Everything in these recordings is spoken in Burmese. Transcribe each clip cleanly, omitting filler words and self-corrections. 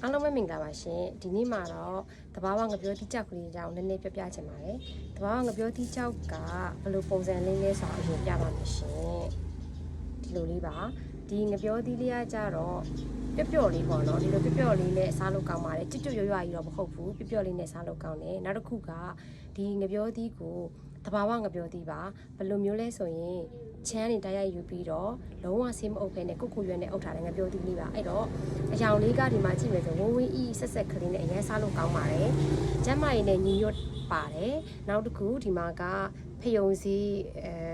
အားလုံးပဲမင်္ဂလာပါရှင်ဒီနေ့မှာတော့တဘာဝငပြောတိကြောက်ကလေးအကြောင်းနည်းနည်းပြပြချင်ပါတယ်တဘာဝငပြောတိကြောက်ကဘယ်လိုပုံစံလေးလဲဆိုတော့အရင်ပြပါမယ်ရှင်ဒီလိုလေးပါဒီငပြောတိလေးကကြတော့ပျော့လေးပေါ့နော်ဒီလိုပျော့လေးနဲ့စားလို့ကောင်းပါတယ်ကျွတ်ရွရွကြီးတော့မဟုတ်ဘူးပျော့လေးနဲ့စားလို့ကောင်းတယ်နောက်တစ်ခုကဒီငပြောတိကိုတဘာဝငပြောတိပါဘယ်လိုမျိုးလဲဆိုရင်ချမ်းနေတိုက်ရိုက်ယူပြီးတော့လုံးဝဆေးမအုပ်ဖဲနဲ့ကုတ်ခုရွက်နဲ့အုပ်ထားတဲ့ငပြောတိလေးပါအဲ့တော့အယောင်လေးကဒီမှာကြည့်မယ်ဆိုဝင်းဝင်းအီဆက်ဆက်ကလေးနဲ့အရင်စားလို့ကောင်းပါတယ်ကျမ်းမာရေးနဲ့ညီညွတ်ပါတယ်နောက်တစ်ခုဒီမှာကဖယုံစီ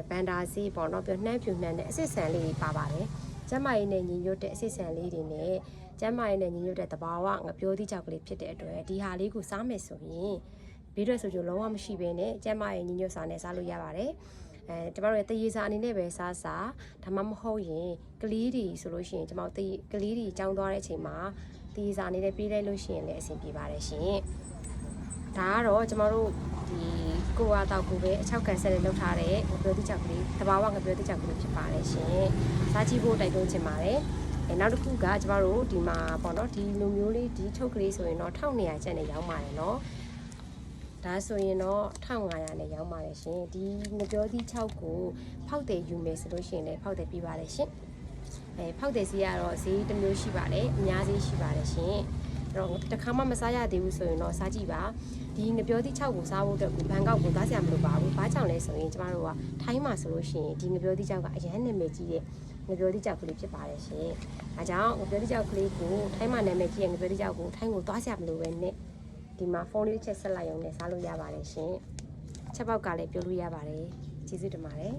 ဘန်ဒါစီပေါ့နော်ပြောနှမ်းဖြူနှမ်းနဲ့အစစ်ဆန်လေးပါပါတယ်ကျမ်းမာရေးနဲ့ညီညွတ်တဲ့အစစ်ဆန်လေးတွေနဲ့ကျမ်းမာရေးနဲ့ညီညွတ်တဲ့တဘာဝငပြောတိကြောက်ကလေးဖြစ်တဲ့အတွက်ဒီဟာလေးကိုစားမယ်ဆိုရင်ဘေးရွက်ဆိုကြလုံးဝမရှိဘဲနဲ့ကျမ်းမာရေးညီညွတ်စာနဲ့စားလို့ရပါတယ်ကျမတို့ရဲ့တရေစာအနေနဲ့ပဲစားဒါမှမဟုတ်ရင်ကလေးတွေဆိုလို့ရှိရင်ကျမတို့ကလေးတွေကြောင်းသွားတဲ့အချိန်မှာတရေစာအနေနဲ့ပေးလိုက်လို့ရှိရင်လည်းအဆင်ပြေပါတယ်ရှင်ဒါကတော့ကျမတို့ဒီကိုဝါတောက်ကိုပဲအချောက်ကန်ဆက်နဲ့လုပ်ထားတဲ့ငပြောတိကြောက်ကလေးတဘာဝငပြောတိကြောက်ကလေးဖြစ်ပါတယ်ရှင်စားကြည့်ဖို့တိုက်တွန်းချင်ပါတယ်နောက်တစ်ခုကကျမတို့ဒီမှာပေါ့နော်ဒီလိုမျိုးလေးဒီထုတ်ကလေးဆိုရင်တော့1200ကျပ်နဲ့ရောင်းပါတယ်နော်ဒါဆိုရင်တော့1500နဲ့ရောင်းပါတယ်ရှင်ဒီငပြောတိ6ကိုဖောက်တယ်ယူမယ်ဆိုလို့ရှိရင်လည်းဖောက်တယ်ပြပါတယ်ရှင်ဖောက်တယ်စီကတော့ဈေးတစ်မျိုးရှိပါတယ်အများကြီးရှိပါတယ်ရှင်အဲ့တော့တစ်ခါမှမစားရသေးဘူးဆိုရင်တော့စားကြည့်ပါဒီငပြောတိ6ကိုစားဖို့အတွက်ဘန်ကောက်ကိုသွားစရာမလိုပါဘူးဘာကြောင့်လဲဆိုရင်ကျမတို့ကထိုင်းမှာဆိုလို့ရှိရင်ဒီငပြောတိ6ကအရန်နာမည်ကြီးတဲ့ငပြောတိ6ကလေးဖြစ်ပါတယ်ရှင်အဲကြောင့်ငပြောတိ6ကလေးကိုထိုင်းမှာနာမည်ကြီးတဲ့ငပြောတိ6ကိုထိုင်းကိုသွားစရာမလိုပဲနဲ့ဒီမှာဖုန်းလေးချက်ဆက်လိုက်ရုံနဲ့စားလို့ရပါတယ်ရှင်ချက်ပေါက်ကလည်းပြောလို့ရပါတယ်ကျေးဇူးတင်ပါတယ်